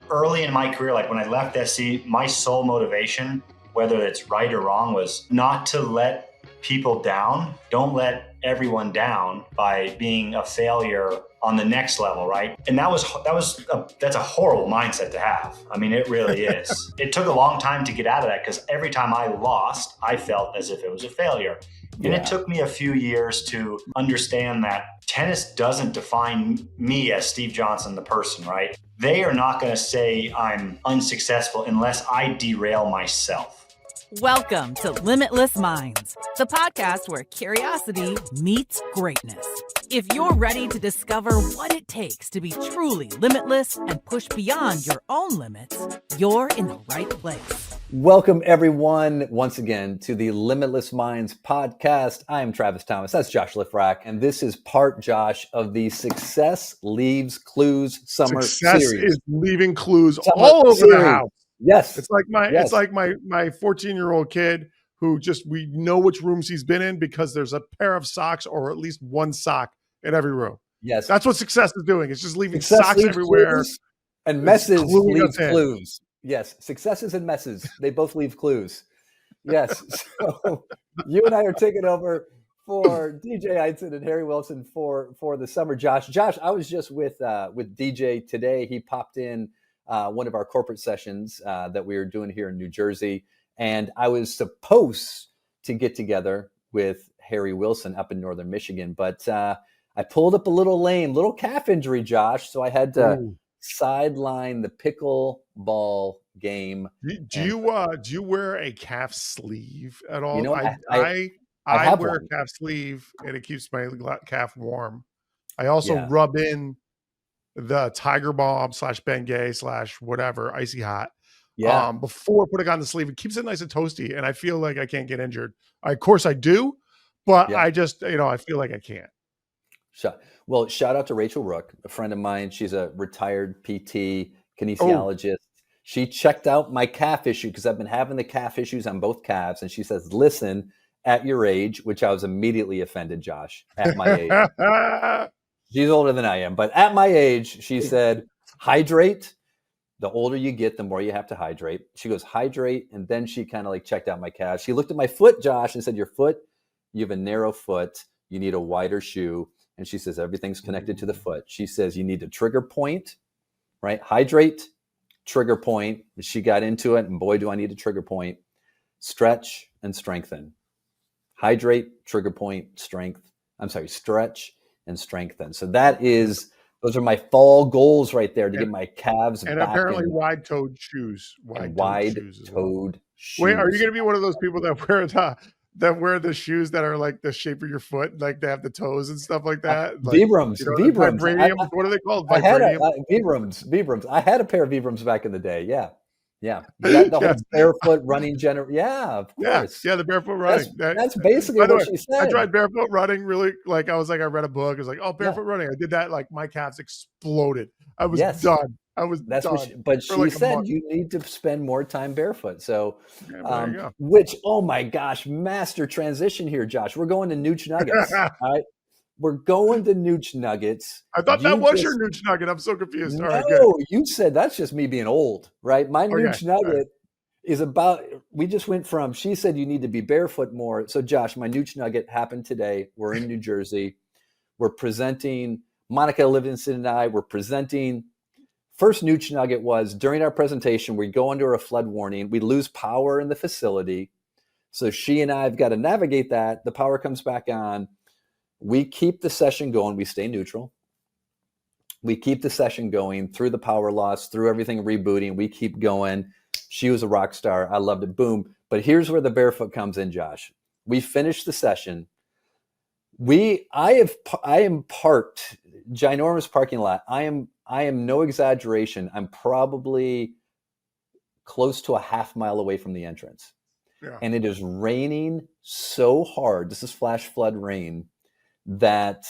early in my career, like when I left SC, my sole motivation, whether it's right or wrong, was not to let people down. Don't let everyone down by being a failure on the next level, right? And that's a horrible mindset to have. I mean, it really is. It took a long time to get out of that because every time I lost, I felt as if it was a failure. And it took me a few years to understand that tennis doesn't define me as Steve Johnson, the person, right? They are not going to say I'm unsuccessful unless I derail myself. Welcome to Limitless Minds, the podcast where curiosity meets greatness. If you're ready to discover what it takes to be truly limitless and push beyond your own limits, you're in the right place. Welcome, everyone, once again to the Limitless Minds podcast. I am Travis Thomas. That's Josh Lifrak. And this is part, Josh, of the Success Leaves Clues Summer Success Series. is leaving clues all over the house. Yes. It's like my 14-year-old kid who we know which rooms he's been in because there's a pair of socks or at least one sock in every room. Yes. That's what success is doing. It's just leaving socks everywhere. And messes leave clues. Yes. Successes and messes. They both leave clues. Yes. So you and I are taking over for DJ Eidson and Harry Wilson for the summer. Josh, I was just with DJ today. He popped in one of our corporate sessions that we were doing here in New Jersey. And I was supposed to get together with Harry Wilson up in Northern Michigan, but I pulled up a little calf injury, Josh. So I had to sideline the pickleball game. Do you wear a calf sleeve at all? You know, I wear a calf sleeve and it keeps my calf warm. I also rub in the Tiger Balm / Bengay / whatever, icy hot. Before putting on the sleeve, it keeps it nice and toasty, and I feel like I can't get injured. Of course I do, but I just, I feel like I can't. Well, shout out to Rachel Rook, a friend of mine. She's a retired PT, kinesiologist. She checked out my calf issue because I've been having the calf issues on both calves, and she says, listen, at your age, which I was immediately offended, Josh, at my age. She's older than I am, but at my age, she said, hydrate. The older you get, the more you have to hydrate. She goes, hydrate. And then she kind of checked out my calves. She looked at my foot, Josh, and said, your foot, you have a narrow foot. You need a wider shoe. And she says, everything's connected to the foot. She says, you need a trigger point, right? Hydrate, trigger point. She got into it. And boy, do I need a trigger point. Stretch and strengthen. Hydrate, trigger point, stretch and strengthen. So those are my fall goals right there to get my calves and back. And apparently wide-toed shoes. Wide-toed shoes. Wait, are you going to be one of those people that wear the shoes that are like the shape of your foot, like they have the toes and stuff like that? Vibrams. Vibranium. What are they called? Vibranium? Vibrams. I had a pair of Vibrams back in the day. Yeah. The whole barefoot running of course. Yeah, the barefoot running. That's basically what she said. I tried barefoot running really, I read a book. I was like, barefoot running. I did that, my calves exploded. I was done. But she said you need to spend more time barefoot. So, there you go. Which, oh my gosh, master transition here, Josh. We're going to Nooch Nuggets. All right. We're going to Nooch Nuggets. I thought that was your Nooch Nugget. I'm so confused. No, all right, good. You said that's just me being old, right? My Nooch Nugget is about, we just went from, she said you need to be barefoot more. So Josh, my Nooch Nugget happened today. We're in New Jersey. We're presenting, Monica Livingston and I were presenting. First Nooch Nugget was during our presentation, we go under a flood warning. We lose power in the facility. So she and I have got to navigate that. The power comes back on. We keep the session going. We stay neutral. We keep the session going through the power loss, through everything rebooting. We keep going. She was a rock star. I loved it. Boom. But here's where the barefoot comes in, Josh. We finished the session. I am parked, ginormous parking lot. I am no exaggeration. I'm probably close to a half mile away from the entrance. Yeah. And it is raining so hard. This is flash flood rain. That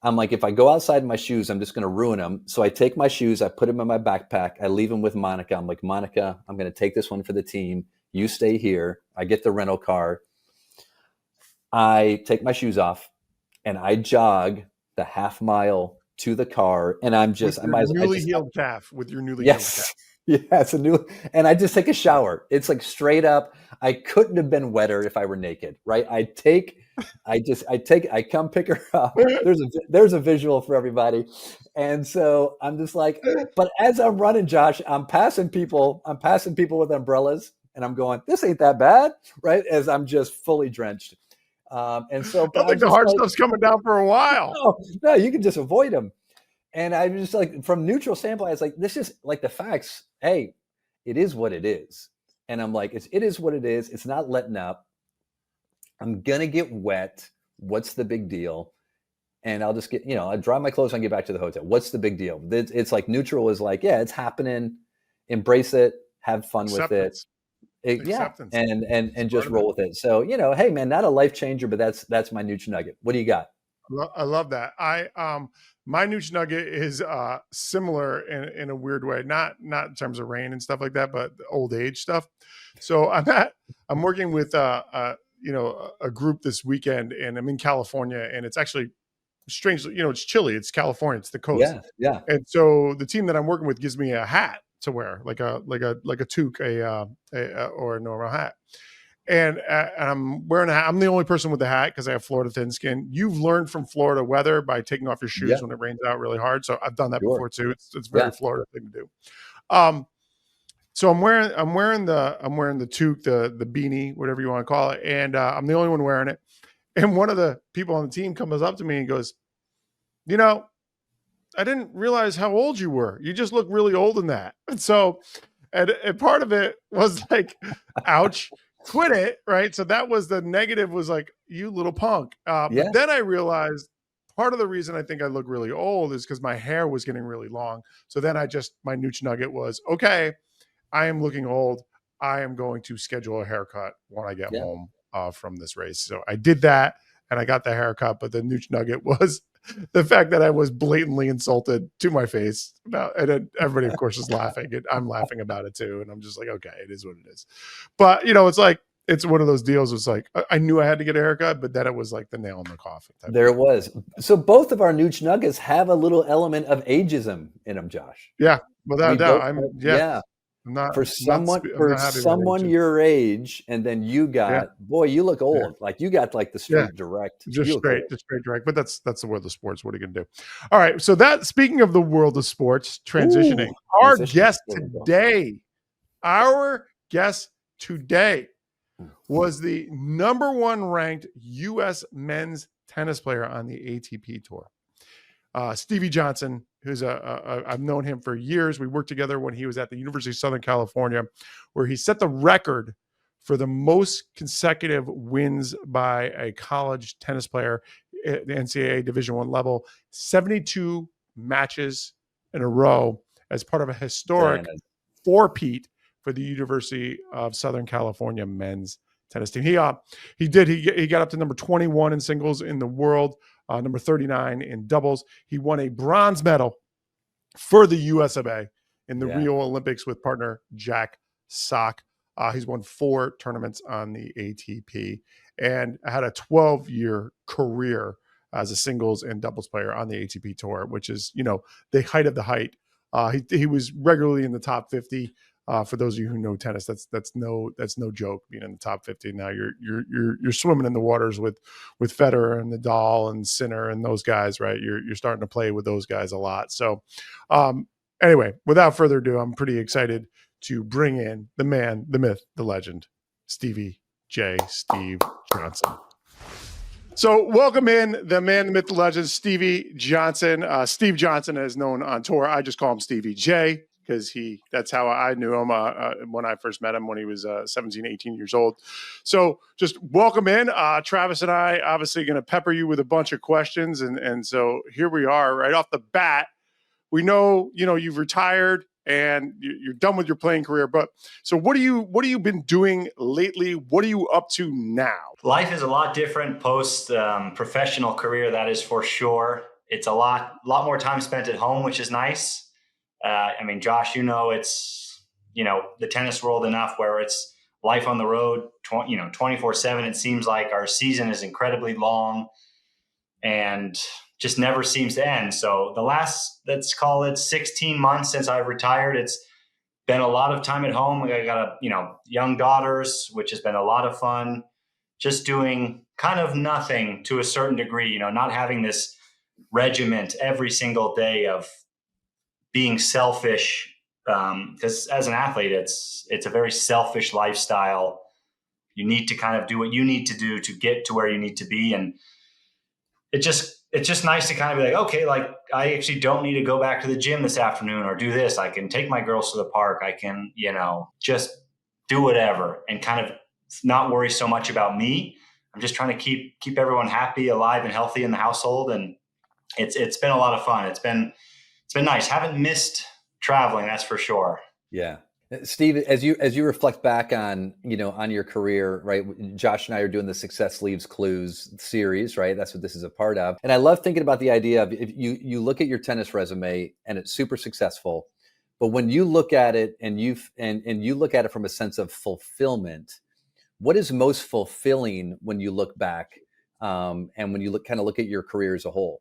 I'm like, if I go outside in my shoes, I'm just going to ruin them. So I take my shoes, I put them in my backpack, I leave them with Monica. I'm like, Monica, I'm going to take this one for the team. You stay here. I get the rental car. I take my shoes off and I jog the half mile to the car. And I'm just, with your newly healed calf. Yeah, it's a new, and I just take a shower. It's like straight up. I couldn't have been wetter if I were naked, right? I come pick her up. There's a visual for everybody. And so I'm just like, but as I'm running, Josh, I'm passing people with umbrellas and I'm going, this ain't that bad, right? As I'm just fully drenched. And so, but I think the hard stuff's coming down for a while. No, you can just avoid them. And I was just like, from neutral standpoint, I was like, this is like the facts. Hey, it is what it is. And I'm like, it is what it is. It's not letting up. I'm going to get wet. What's the big deal? And I'll just get, I dry my clothes and get back to the hotel. What's the big deal? It's like neutral is like, yeah, it's happening. Embrace it. Have fun with it. Yeah. And just roll with it. So, hey man, not a life changer, but that's my Nooch nugget. What do you got? I love that. My Nooch nugget is similar in a weird way, not in terms of rain and stuff like that, but old age stuff. So I'm working with a group this weekend, and I'm in California, and it's actually strangely, it's chilly. It's California. It's the coast. Yeah. And so the team that I'm working with gives me a hat to wear, like a toque, or a normal hat. And I'm wearing a hat. I'm the only person with the hat because I have Florida thin skin. You've learned from Florida weather by taking off your shoes when it rains out really hard. So I've done that before too. It's very Florida thing to do. So I'm wearing the toque, the beanie, whatever you want to call it, and I'm the only one wearing it. And one of the people on the team comes up to me and goes, I didn't realize how old you were. You just look really old in that. And so, and part of it was like, ouch. Quit it, right? So that was the negative, was like, you little punk. But then I realized part of the reason I think I look really old is because my hair was getting really long. So then my Nooch nugget was, okay, I am looking old. I am going to schedule a haircut when I get home from this race. So I did that and I got the haircut. But the Nooch nugget was the fact that I was blatantly insulted to my face and then everybody, of course, is laughing. And I'm laughing about it too. And I'm just like, okay, it is what it is. But, it's like, it's one of those deals. It's like, I knew I had to get a haircut, but then it was like the nail in the coffin. There it was. So both of our Nooch nuggets have a little element of ageism in them, Josh. Yeah, without a doubt. For someone your age, and then you got, boy, you look old. Yeah. Like you got like the straight direct. Just straight direct. But that's the world of sports. What are you gonna do? All right. So speaking of the world of sports, transitioning. Our guest today was the number one ranked U.S. men's tennis player on the ATP Tour. Stevie Johnson, who's I've known him for years. We worked together when he was at the University of Southern California, where he set the record for the most consecutive wins by a college tennis player at the NCAA Division I level, 72 matches in a row as part of a historic four-peat for the University of Southern California men's tennis team. He got up to number 21 in singles in the world, number 39 in doubles. He won a bronze medal for the US of A in the Rio Olympics with partner Jack Sock. He's won 4 tournaments on the ATP and had a 12-year career as a singles and doubles player on the ATP Tour, which is, the height of the height. He was regularly in the top 50. For those of you who know tennis, that's no joke being in the top 50. Now you're swimming in the waters with Federer and Nadal and Sinner and those guys, right? You're starting to play with those guys a lot. So anyway, without further ado, I'm pretty excited to bring in the man, the myth, the legend, Steve Johnson. So welcome in the man, the myth, the legend, Stevie Johnson. Steve Johnson is known on tour. I just call him Stevie J, because that's how I knew him when I first met him when he was 17, 18 years old. So just welcome in. Travis and I obviously going to pepper you with a bunch of questions. And so here we are right off the bat. We know, you've retired and you're done with your playing career. But so what have you been doing lately? What are you up to now? Life is a lot different post professional career. That is for sure. It's a lot more time spent at home, which is nice. Josh, it's, the tennis world enough where it's life on the road, 24/7. It seems like our season is incredibly long and just never seems to end. So the last, let's call it 16 months since I've retired, it's been a lot of time at home. I got young daughters, which has been a lot of fun. Just doing kind of nothing to a certain degree, not having this regiment every single day of being selfish. Because as an athlete, it's a very selfish lifestyle. You need to kind of do what you need to do to get to where you need to be. And it's just nice to kind of be like, okay, like I actually don't need to go back to the gym this afternoon or do this. I can take my girls to the park. I can, just do whatever and kind of not worry so much about me. I'm just trying to keep everyone happy, alive, and healthy in the household. And it's been a lot of fun. It's been nice. Haven't missed traveling, that's for sure. Yeah. Steve, as you reflect back on, on your career, right? Josh and I are doing the Success Leaves Clues series, right? That's what this is a part of. And I love thinking about the idea of if you look at your tennis resume and it's super successful, but when you look at it and you look at it from a sense of fulfillment, what is most fulfilling when you look back and when you look at your career as a whole?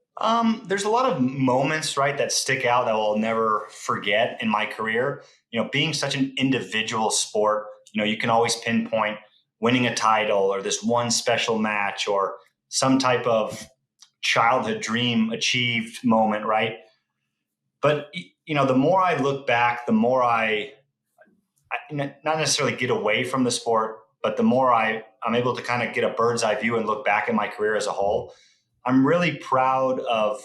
There's a lot of moments, right, that stick out that I'll never forget in my career. Being such an individual sport, you can always pinpoint winning a title or this one special match or some type of childhood dream achieved moment, right? But, the more I look back, the more I not necessarily get away from the sport, but the more I'm able to kind of get a bird's eye view and look back at my career as a whole. I'm really proud of,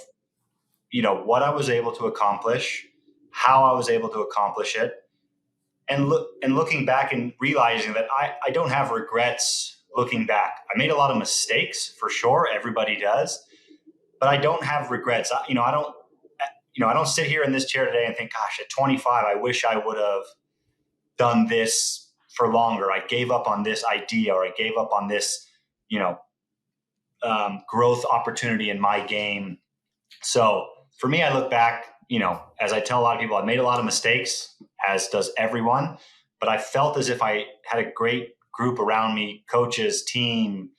what I was able to accomplish, how I was able to accomplish it, and looking back and realizing that I don't have regrets looking back. I made a lot of mistakes for sure. Everybody does, but I don't have regrets. I don't sit here in this chair today and think, gosh, at 25, I wish I would have done this for longer. I gave up on this idea, or I gave up on this, growth opportunity in my game. So for me, I look back, as I tell a lot of people, I've made a lot of mistakes, as does everyone, but I felt as if I had a great group around me, coaches, team,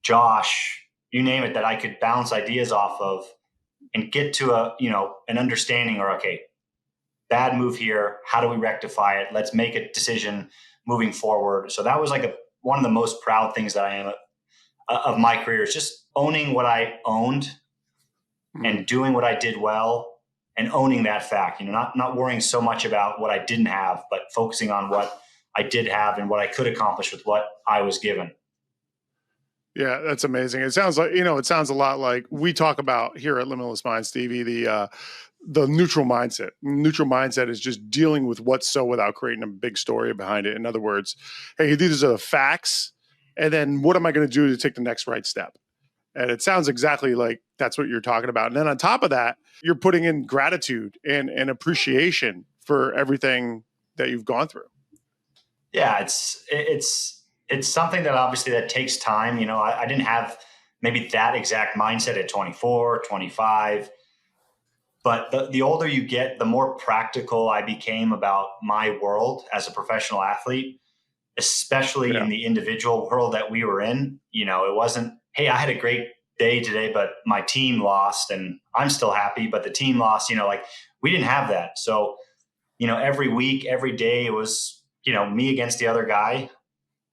Josh, you name it, that I could bounce ideas off of and get to an understanding, or, okay, bad move here. How do we rectify it? Let's make a decision moving forward. So that was like one of the most proud things that I am of my career, is just owning what I owned and doing what I did well and owning that fact, not worrying so much about what I didn't have, but focusing on what I did have and what I could accomplish with what I was given. Yeah, that's amazing. It sounds like, it sounds a lot like we talk about here at Limitless Minds, Stevie, the neutral mindset. Neutral mindset is just dealing with what's so without creating a big story behind it. In other words, hey, these are the facts. And then what am I going to do to take the next right step? And it sounds exactly like that's what you're talking about. And then on top of that, you're putting in gratitude and appreciation for everything that you've gone through. Yeah, it's something that obviously that takes time. I didn't have maybe that exact mindset at 24, 25. But the older you get, the more practical I became about my world as a professional athlete, especially in the individual world that we were in. It wasn't, hey, I had a great day today, but my team lost and I'm still happy, but the team lost, we didn't have that. So, every week, every day it was, me against the other guy.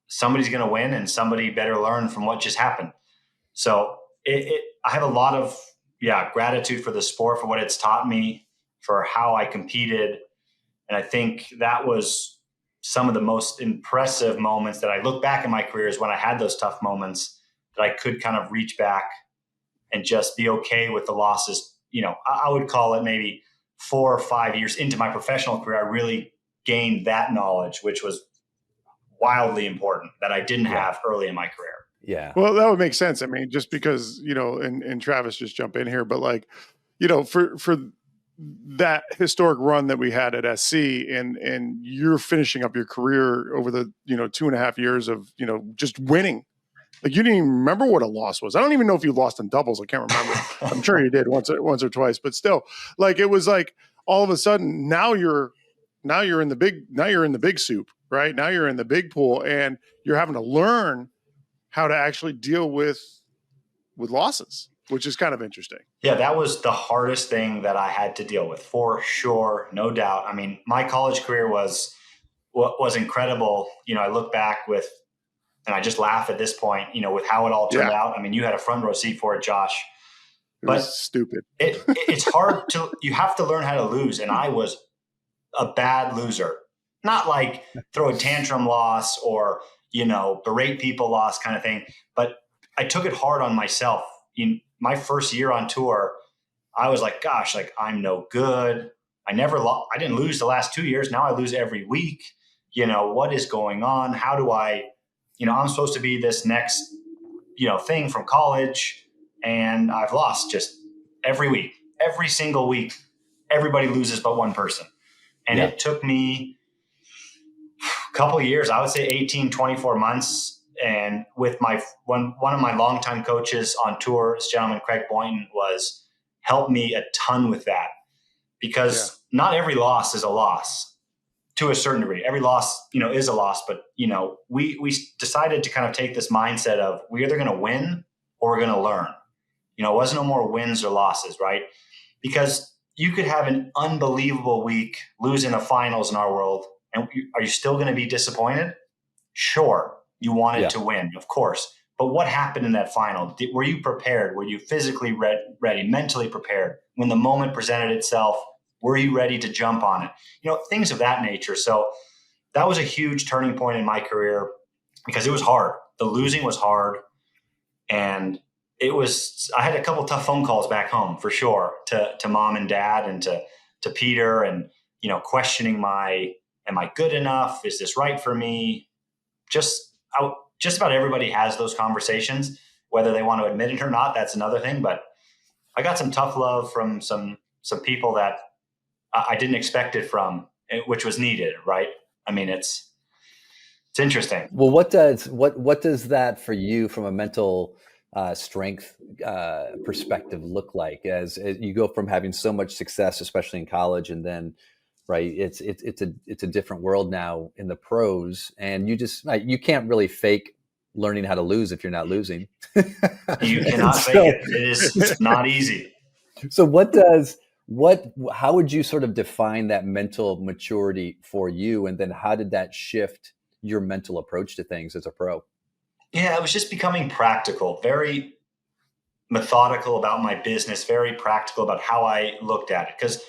Somebody's going to win and somebody better learn from what just happened. So I have a lot of, gratitude for the sport, for what it's taught me, for how I competed. And I think that was some of the most impressive moments that I look back in my career, is when I had those tough moments that I could kind of reach back and just be okay with the losses. I would call it maybe 4 or 5 years into my professional career, I really gained that knowledge, which was wildly important, that I didn't have early in my career. Yeah. Well, that would make sense. I mean, just because, and Travis, just jump in here, but for that historic run that we had at SC, and you're finishing up your career over the, 2.5 years of, just winning. Like, you didn't even remember what a loss was. I don't even know if you lost in doubles. I can't remember. I'm sure you did once or twice, but still, it was like all of a sudden now you're in the big soup, right? Now you're in the big pool and you're having to learn how to actually deal with losses. which is kind of interesting. Yeah, that was the hardest thing that I had to deal with, for sure, no doubt. I mean, my college career was incredible. You know, I look back with, and I just laugh at this point, you know, with how it all turned out. I mean, you had a front row seat for it, Josh. It was stupid. It's hard you have to learn how to lose. And I was a bad loser, not like throw a tantrum loss or, you know, berate people loss kind of thing. But I took it hard on myself. In my first year on tour, I was like, gosh, like I'm no good. I didn't lose the last 2 years. Now I lose every week. You know, what is going on? How do I, you know, I'm supposed to be this next, you know, thing from college, and I've lost just every week, every single week. Everybody loses but one person. And it took me a couple of years, I would say 18, 24 months. And with one of my longtime coaches on tour, this gentleman, Craig Boynton, helped me a ton with that, because not every loss is a loss to a certain degree. Every loss, you know, is a loss, but you know, we decided to kind of take this mindset of we're either going to win or we're going to learn. You know, it wasn't no more wins or losses, right? Because you could have an unbelievable week, lose in the finals in our world, and are you still going to be disappointed? Sure. You wanted to win, of course. But what happened in that final? Were you prepared? Were you physically ready, mentally prepared? When the moment presented itself, were you ready to jump on it? You know, things of that nature. So that was a huge turning point in my career, because it was hard. The losing was hard. And I had a couple tough phone calls back home, for sure, to mom and dad and to Peter, and, you know, questioning am I good enough? Is this right for me? Just about everybody has those conversations, whether they want to admit it or not. That's another thing. But I got some tough love from some people that I didn't expect it from, which was needed. Right. I mean, it's interesting. Well, what does that for you from a mental strength perspective look like as you go from having so much success, especially in college, and then right, it's a different world now in the pros, and you can't really fake learning how to lose if you're not losing. You cannot fake it. It's not easy. So how would you sort of define that mental maturity for you, and then how did that shift your mental approach to things as a pro? Yeah, it was just becoming practical, very methodical about my business, very practical about how I looked at it. Because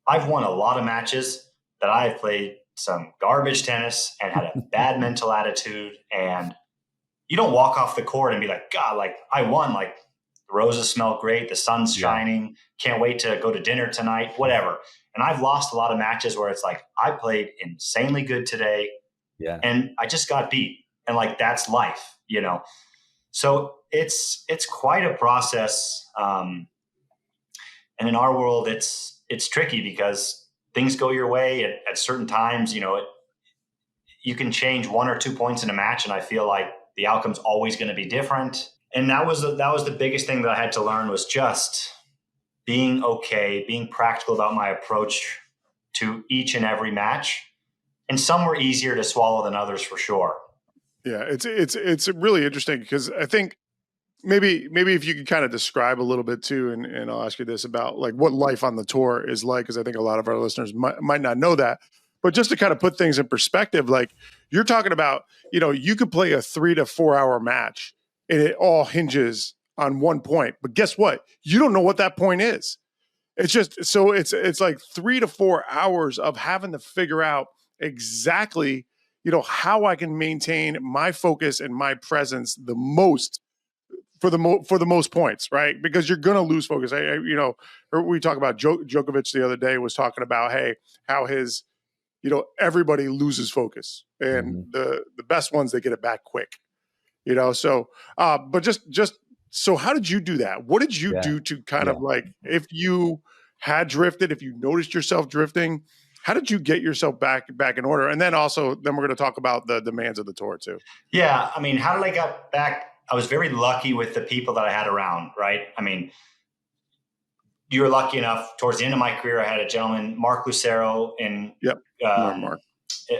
I've won a lot of matches that I've played some garbage tennis and had a bad mental attitude. And you don't walk off the court and be like, God, like I won, like the roses smell great. The sun's shining. Can't wait to go to dinner tonight, whatever. And I've lost a lot of matches where it's like, I played insanely good today. Yeah. And I just got beat. And like, that's life, you know? So it's quite a process. And in our world, it's tricky because things go your way at certain times. You know, you can change 1 or 2 points in a match, and I feel like the outcome's always going to be different. And that was the biggest thing that I had to learn, was just being okay, being practical about my approach to each and every match. And some were easier to swallow than others, for sure. Yeah, it's really interesting, because I think maybe if you could kind of describe a little bit too, and I'll ask you this about like what life on the tour is like, because I think a lot of our listeners might not know that. But just to kind of put things in perspective, like you're talking about, you know, you could play a 3 to 4 hour match and it all hinges on one point. But guess what? You don't know what that point is. It's just, so it's like 3 to 4 hours of having to figure out exactly, you know, how I can maintain my focus and my presence the most for the most points, right? Because you're going to lose focus. You know, we talk about Djokovic the other day was talking about, hey, how his, you know, everybody loses focus, and the best ones, they get it back quick, you know? So, but just, so how did you do that? What did you do to kind of like, if you had drifted, if you noticed yourself drifting, how did you get yourself back in order? And then we're going to talk about the demands of the tour too. Yeah. I mean, how did I get back? I was very lucky with the people that I had around, right? I mean, you were lucky enough towards the end of my career, I had a gentleman, Mark Lucero,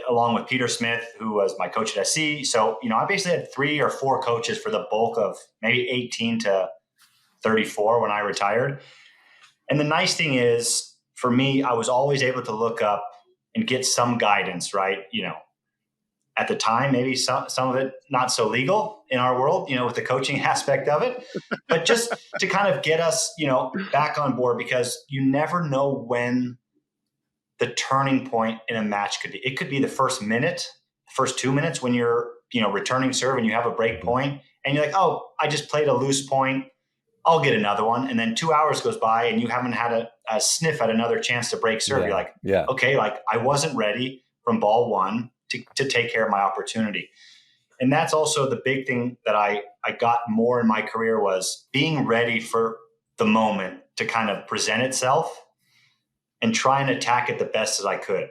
along with Peter Smith, who was my coach at SC. So, you know, I basically had 3 or 4 coaches for the bulk of maybe 18 to 34 when I retired. And the nice thing is, for me, I was always able to look up and get some guidance, right? At the time, maybe some of it not so legal in our world, with the coaching aspect of it, but just to kind of get us, back on board, because you never know when the turning point in a match could be. It could be the first minute, first 2 minutes when you're, returning serve and you have a break point and you're like, oh, I just played a loose point. I'll get another one. And then 2 hours goes by and you haven't had a sniff at another chance to break serve. You're like, okay, like I wasn't ready from ball one to take care of my opportunity. And that's also the big thing that I got more in my career, was being ready for the moment to kind of present itself and try and attack it the best as I could.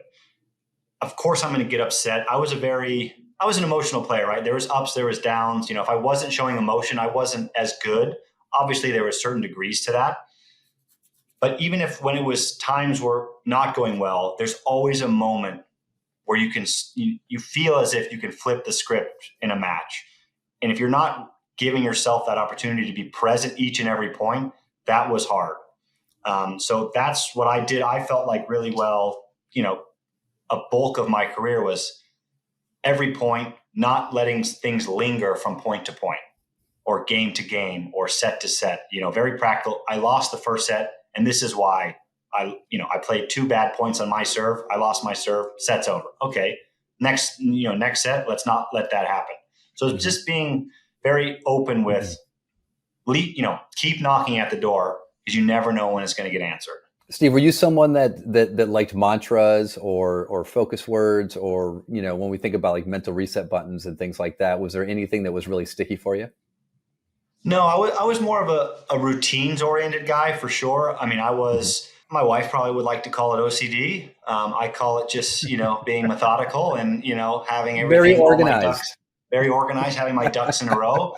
Of course, I'm going to get upset. I was an emotional player, right? There was ups, there was downs. If I wasn't showing emotion, I wasn't as good. Obviously, there were certain degrees to that. But even when it was times were not going well, there's always a moment where you feel as if you can flip the script in a match. And if you're not giving yourself that opportunity to be present each and every point, that was hard. So that's what I did. I felt like really well, a bulk of my career was every point, not letting things linger from point to point or game to game or set to set, very practical. I lost the first set, and this is why. I played 2 bad points on my serve. I lost my serve. Set's over. Okay. Next set, let's not let that happen. So it's just being very open with, keep knocking at the door, because you never know when it's going to get answered. Steve, were you someone that liked mantras or focus words, or, when we think about like mental reset buttons and things like that, was there anything that was really sticky for you? No, I was more of a routines oriented guy for sure. I mean, my wife probably would like to call it OCD. I call it just, being methodical and, having everything very organized, having my ducks in a row.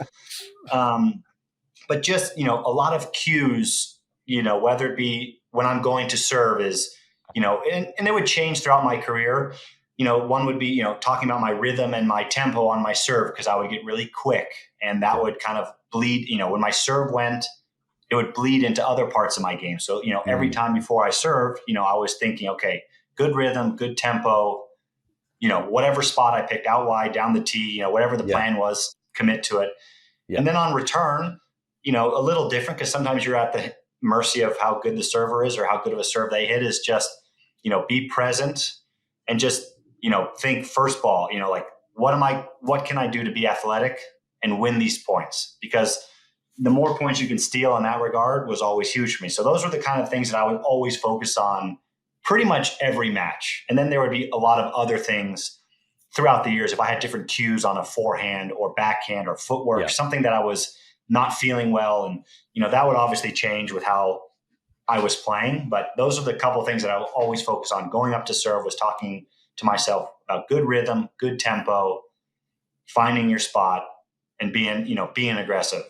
But just, a lot of cues, whether it be when I'm going to serve is, and it would change throughout my career. One would be, talking about my rhythm and my tempo on my serve, because I would get really quick and that would kind of bleed, when my serve went, it would bleed into other parts of my game. So, every time before I served, I was thinking, okay, good rhythm, good tempo, whatever spot I picked, out wide, down the tee, whatever the plan was, commit to it. Yeah. And then on return, a little different, because sometimes you're at the mercy of how good the server is or how good of a serve they hit, is just, be present and just, think first ball, like, what can I do to be athletic and win these points? Because the more points you can steal in that regard was always huge for me. So those were the kind of things that I would always focus on pretty much every match. And then there would be a lot of other things throughout the years. If I had different cues on a forehand or backhand or footwork, something that I was not feeling well. And, that would obviously change with how I was playing. But those are the couple of things that I would always focus on. Going up to serve was talking to myself about good rhythm, good tempo, finding your spot, and being aggressive.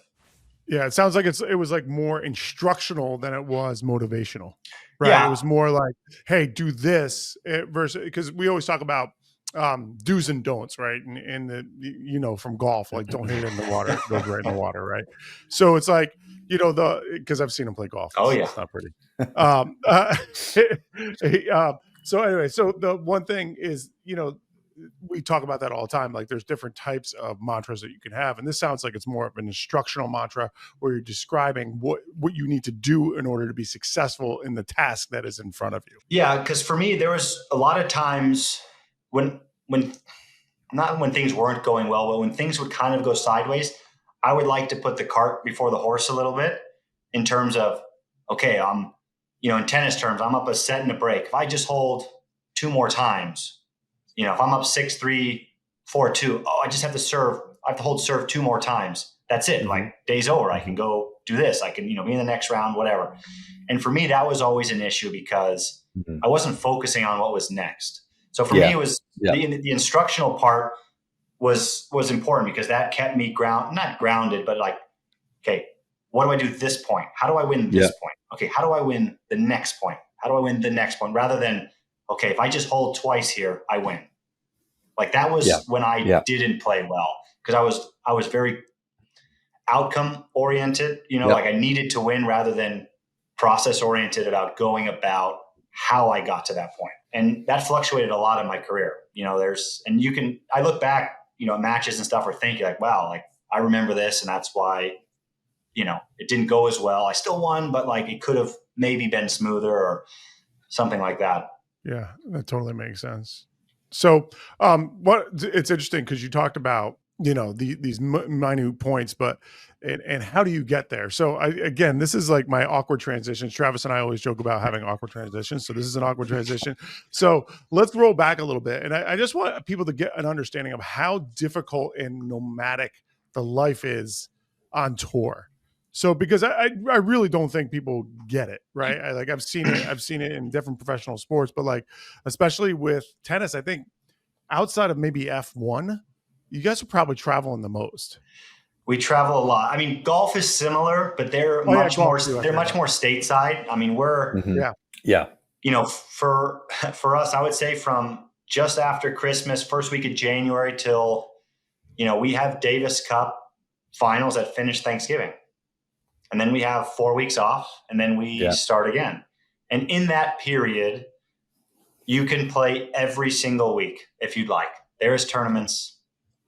Yeah, it sounds like it was like more instructional than it was motivational, right? Yeah. It was more like, hey, do this versus, because we always talk about do's and don'ts, right? And the, from golf, like don't hit it in the water, it goes right in the water, right? So it's like, because I've seen him play golf. Oh yeah, it's not pretty. So anyway, so the one thing is, we talk about that all the time. Like there's different types of mantras that you can have. And this sounds like it's more of an instructional mantra where you're describing what you need to do in order to be successful in the task that is in front of you. Yeah. Cause for me, there was a lot of times when not when things weren't going well, but when things would kind of go sideways, I would like to put the cart before the horse a little bit in terms of, okay, in tennis terms, I'm up a set and a break. If I just hold 2 more times, if I'm up 6-3, 4-2, I just have to serve. I have to hold serve 2 more times. That's it. Like day's over. I can go do this. I can, be in the next round, whatever. And for me, that was always an issue because I wasn't focusing on what was next. So for me, it was the instructional part was important because that kept me not grounded, but like, okay, what do I do at this point? How do I win this point? Okay, how do I win the next point? How do I win the next point? Rather than, okay, if I just hold twice here, I win. Like that was when I didn't play well because I was very outcome oriented, like I needed to win rather than process oriented about going about how I got to that point. And that fluctuated a lot in my career. I look back, at matches and stuff, or think like, wow, like I remember this, and that's why, it didn't go as well. I still won, but like it could have maybe been smoother or something like that. Yeah, that totally makes sense. So, it's interesting because you talked about, these minute points, but and how do you get there? So again, this is like my awkward transitions. Travis and I always joke about having awkward transitions. So this is an awkward transition. So let's roll back a little bit. And I just want people to get an understanding of how difficult and nomadic the life is on tour. So, because I really don't think people get it, right? I've seen it in different professional sports, but like, especially with tennis, I think outside of maybe F1, you guys are probably traveling the most. We travel a lot. I mean, golf is similar, but they're much more stateside. I mean, we're, for us, I would say from just after Christmas, first week of January till, we have Davis Cup finals that finish Thanksgiving. And then we have 4 weeks off, and then we start again. And in that period, you can play every single week if you'd like. There's tournaments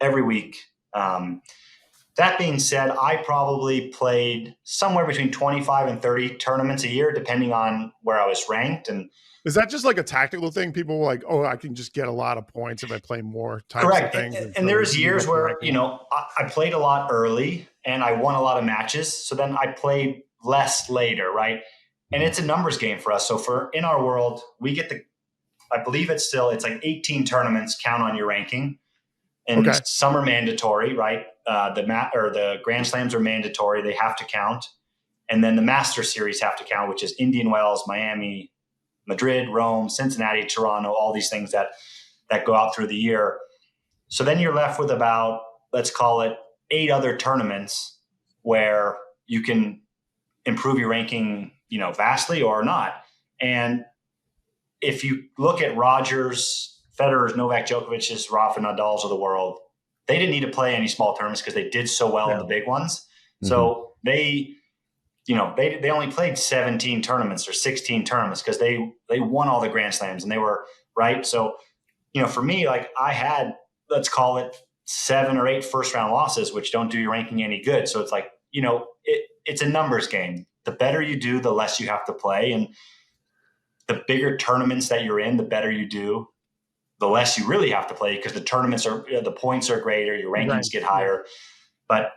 every week. That being said, I probably played somewhere between 25 and 30 tournaments a year, depending on where I was ranked. And is that just like a tactical thing? People were like, oh, I can just get a lot of points if I play more types correct. of things. And there's years where, I played a lot early and I won a lot of matches. So then I played less later, right? And it's a numbers game for us. So in our world, we get I believe it's like 18 tournaments count on your ranking. And some are mandatory, right? The Grand Slams are mandatory. They have to count. And then the Master Series have to count, which is Indian Wells, Miami, Madrid, Rome, Cincinnati, Toronto, all these things that go out through the year. So then you're left with about, let's call it 8 other tournaments where you can improve your ranking, vastly or not. And if you look at Rogers, Federer's, Novak Djokovic's, Rafa Nadal's of the world, they didn't need to play any small tournaments because they did so well in the big ones. Mm-hmm. So they only played 17 tournaments or 16 tournaments because they won all the Grand Slams and they were right. So, for me, like I had, let's call it 7 or 8 first round losses, which don't do your ranking any good. So it's like, it's a numbers game. The better you do, the less you have to play. And the bigger tournaments that you're in, the better you do, the less you really have to play because the tournaments the points are greater, your rankings get higher. But,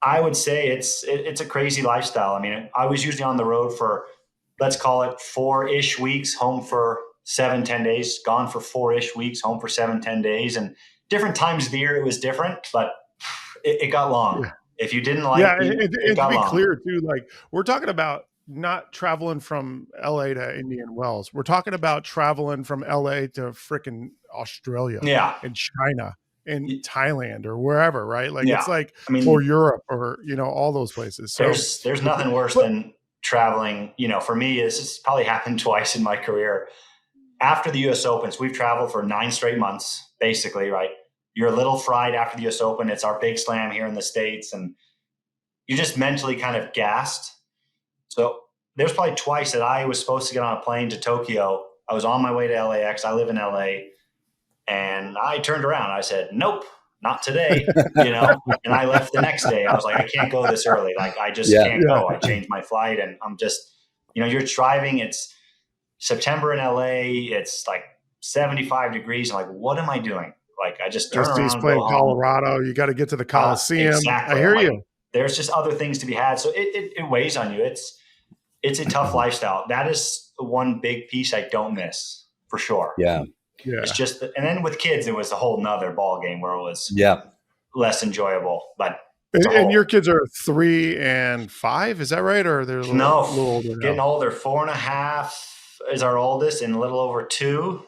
I would say it's a crazy lifestyle. I mean, I was usually on the road for, let's call it 4-ish weeks, home for 7-10 days, gone for 4-ish weeks, home for 7-10 days. And different times of the year, it was different, but it got long. Yeah. If you didn't like it got to be long. Clear too, like we're talking about not traveling from LA to Indian Wells. We're talking about traveling from LA to frickin' Australia and China and Thailand or wherever, right? Like it's like, or Europe or, all those places. So there's nothing worse than traveling. For me, this has probably happened twice in my career. After the US Opens, we've traveled for 9 straight months, basically, right? You're a little fried after the US Open. It's our big slam here in the States. And you're just mentally kind of gassed. So there's probably twice that I was supposed to get on a plane to Tokyo. I was on my way to LAX. I live in LA. And I turned around. I said, nope, not today, and I left the next day. I was like, I can't go this early. Like, I just can't go. I changed my flight and I'm just, you're driving. It's September in LA. It's like 75 degrees. I'm like, what am I doing? Like, I just turn around. Playing Colorado. You got to get to the Coliseum. Exactly. I hear you. There's just other things to be had. So it weighs on you. It's a tough lifestyle. That is the one big piece I don't miss for sure. Yeah. It's just, and then with kids, it was a whole nother ball game where it was less enjoyable. But and your kids are 3 and 5, is that right? Or they're a little older getting older. 4.5 is our oldest, and a little over 2.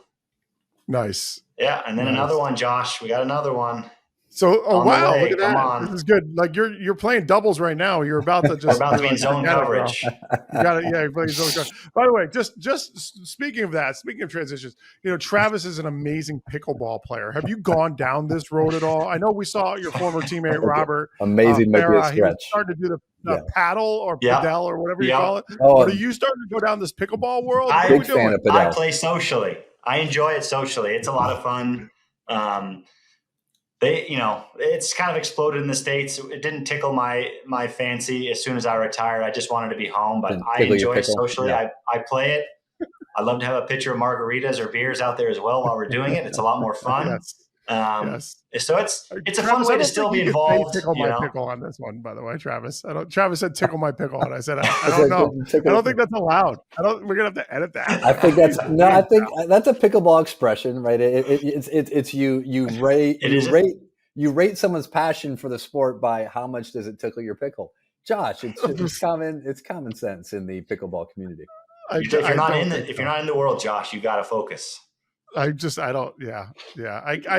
Nice. Yeah, and then another one, Josh. We got another one. So, On the wow, way, look at come that. on. This is good. Like you're playing doubles right now. You're about to just We're about to be in zone coverage. You got it. Yeah, you're playing zone coverage. By the way, just speaking of that, speaking of transitions, Travis is an amazing pickleball player. Have you gone down this road at all? I know we saw your former teammate Robert. Amazing, might be a Farah, he was stretch. starting to do the paddle or padel or whatever you call it. Oh, but are you starting to go down this pickleball world? What are we doing? Fan of padel. I play socially. I enjoy it socially. It's a lot of fun. It's kind of exploded in the States. It didn't tickle my fancy as soon as I retired. I just wanted to be home, but I enjoy it socially. Yeah. I play it. I love to have a pitcher of margaritas or beers out there as well while we're doing it. It's a lot more fun. Yes. So it's a fun way to still be involved. Tickle my pickle on this one, by the way, Travis. Travis said tickle my pickle, and I said I don't know. I don't think that's allowed. We're gonna have to edit that. I think that's I think that's a pickleball expression, right? It's you rate someone's passion for the sport by how much does it tickle your pickle. Josh, it's common sense in the pickleball community. If you're not in the world, Josh, you got to focus. I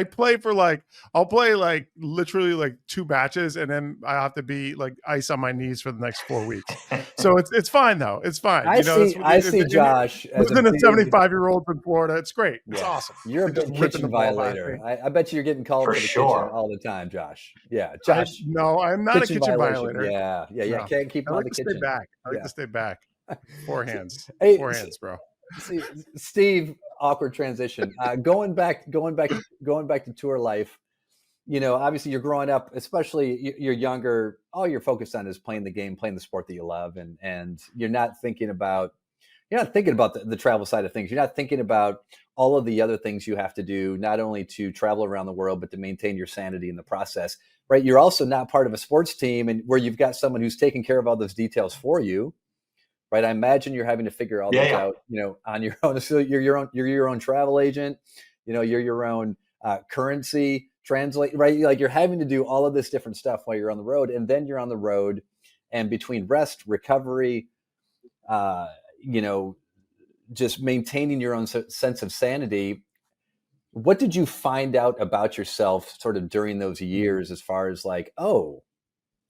play for I'll play literally 2 matches, and then I have to be ice on my knees for the next 4 weeks. So it's fine though. It's fine. I see Josh as a 75-year-old in Florida. It's great. It's awesome. You're a big kitchen violator. I bet you're getting called for the kitchen all the time, Josh. Yeah, Josh. No, I'm not a kitchen violator. Yeah. No. Can't keep on the kitchen. I like to stay back. Forehands, bro. See, Steve, awkward transition. Going back to tour life. Obviously you're growing up, especially you're younger. All you're focused on is playing the game, playing the sport that you love, and you're not thinking about the travel side of things. You're not thinking about all of the other things you have to do, not only to travel around the world, but to maintain your sanity in the process. Right? You're also not part of a sports team, and where you've got someone who's taking care of all those details for you. Right, I imagine you're having to figure all this out, on your own. So you're your own travel agent, you're your own currency translate, right? You're having to do all of this different stuff while you're on the road, and then you're on the road, and between rest, recovery, just maintaining your own sense of sanity. What did you find out about yourself sort of during those years, as far as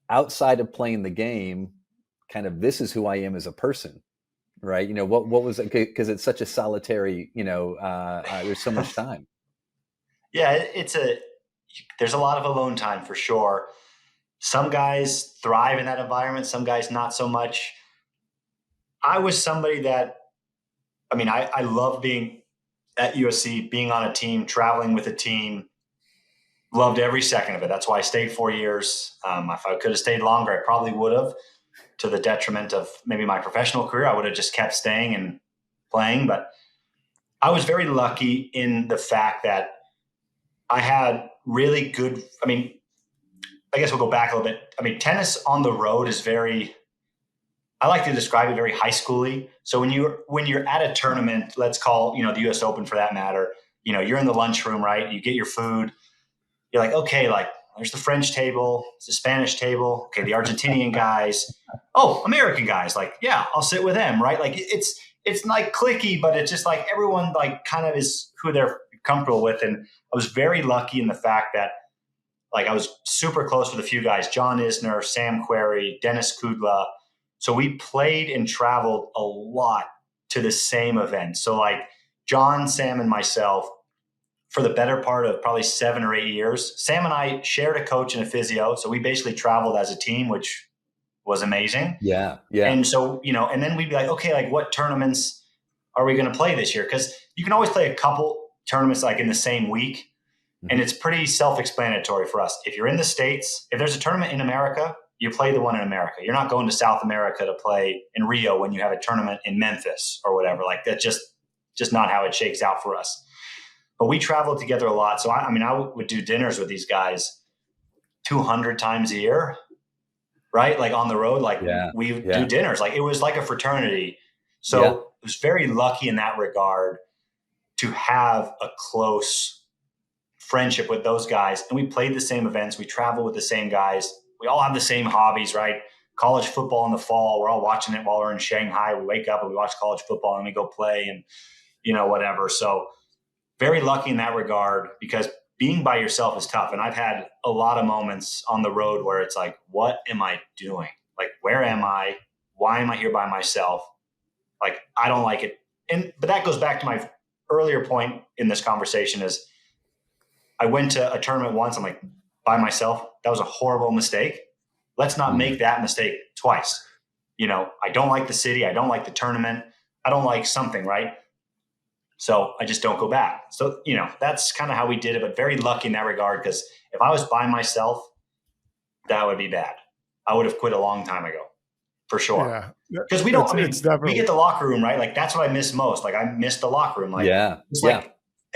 outside of playing the game? Kind of, this is who I am as a person, right? What was it? Because it's such a solitary, there's so much time. Yeah, there's a lot of alone time for sure. Some guys thrive in that environment. Some guys not so much. I was somebody that, I love being at USC, being on a team, traveling with a team. Loved every second of it. That's why I stayed 4 years. If I could have stayed longer, I probably would have. To the detriment of maybe my professional career, I would have just kept staying and playing. But I was very lucky in the fact that I had really good, I guess we'll go back a little bit. Tennis on the road is I like to describe it very high schooly. So when you're at a tournament, let's call, the US Open for that matter, you're in the lunchroom, right? You get your food. You're like, okay, there's the French table, it's the Spanish table, okay, the Argentinian guys, American guys, I'll sit with them, right? It's cliquey, but it's just everyone kind of is who they're comfortable with. And I was very lucky in the fact that I was super close with a few guys, John Isner, Sam Querrey, Dennis Kudla. So we played and traveled a lot to the same event. So John, Sam, and myself, for the better part of probably 7 or 8 years, Sam and I shared a coach and a physio. So we basically traveled as a team, which was amazing. Yeah. And so, and then we'd be like, okay, what tournaments are we going to play this year? Because you can always play a couple tournaments in the same week. Mm-hmm. And it's pretty self-explanatory for us. If you're in the States, if there's a tournament in America, you play the one in America. You're not going to South America to play in Rio when you have a tournament in Memphis or whatever. That's just not how it shakes out for us. But we traveled together a lot. So, I would do dinners with these guys 200 times a year, right? On the road, we would do dinners. It was like a fraternity. So I was very lucky in that regard to have a close friendship with those guys. And we played the same events. We traveled with the same guys. We all have the same hobbies, right? College football in the fall. We're all watching it while we're in Shanghai. We wake up and we watch college football and we go play and, whatever. So very lucky in that regard because being by yourself is tough. And I've had a lot of moments on the road where it's like, what am I doing? Like, where am I? Why am I here by myself? Like, I don't like it. But that goes back to my earlier point in this conversation is I went to a tournament once. I'm like, by myself. That was a horrible mistake. Let's not make that mistake twice. I don't like the city. I don't like the tournament. I don't like something, right? So I just don't go back. So, that's kind of how we did it, but very lucky in that regard, because if I was by myself, that would be bad. I would have quit a long time ago, for sure. Because we don't, we get the locker room, right? Like, that's what I miss most. Like, I miss the locker room. Like,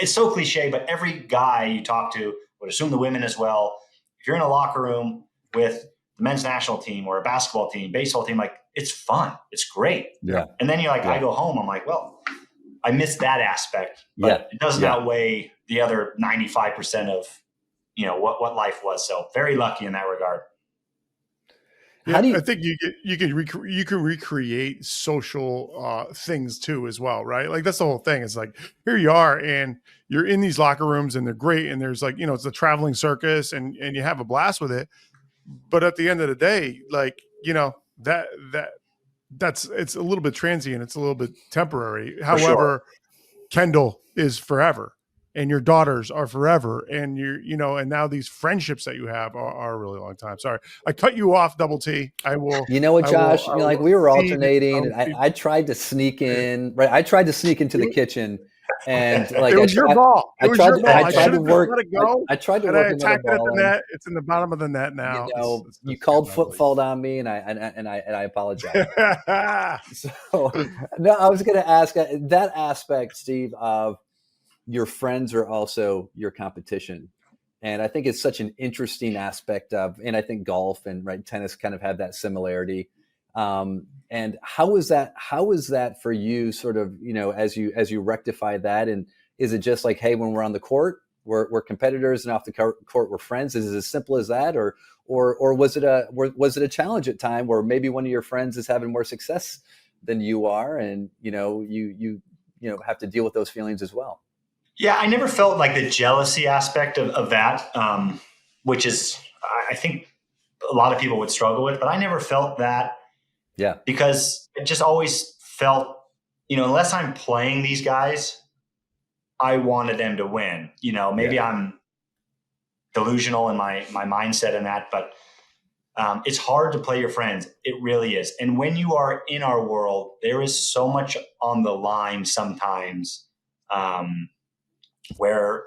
it's so cliche, but every guy you talk to would assume the women as well. If you're in a locker room with the men's national team or a basketball team, baseball team, like, it's fun. It's great. Yeah. And then you're like, I go home. I'm like, well, I miss that aspect, but it doesn't outweigh the other 95% of, what life was. So very lucky in that regard. Yeah, I think you can recreate social things too as well, right? Like, that's the whole thing. It's like, here you are, and you're in these locker rooms, and they're great, and there's like, it's a traveling circus, and you have a blast with it. But at the end of the day, like, it's a little bit transient. It's a little bit temporary. However, Kendall is forever, and your daughters are forever. And and now these friendships that you have are a really long time. Sorry, I cut you off, Double T. I will. You know what, Josh? We were alternating. And I tried to sneak in, right? I tried to sneak into the kitchen, and like, it was your ball. It was your ball. I tried to work. Let it go. I tried to and work. I attacked it at the net. It's in the bottom of the net now. You called foot fault on me, and I apologize. So no, I was going to ask that aspect, Steve, of your friends are also your competition. And I think it's such an interesting aspect of, and I think golf and tennis kind of have that similarity. And how is that for you, sort of, as you rectify that? And is it just like, hey, when we're on the court, we're competitors, and off the court we're friends? Is it as simple as that? Or was it a challenge at time where maybe one of your friends is having more success than you are, and you have to deal with those feelings as well? Yeah, I never felt like the jealousy aspect of that, which is, I think a lot of people would struggle with, but I never felt that. Yeah. Because it just always felt, unless I'm playing these guys, I wanted them to win. Maybe I'm delusional in my mindset in that, but it's hard to play your friends. It really is. And when you are in our world, there is so much on the line sometimes, where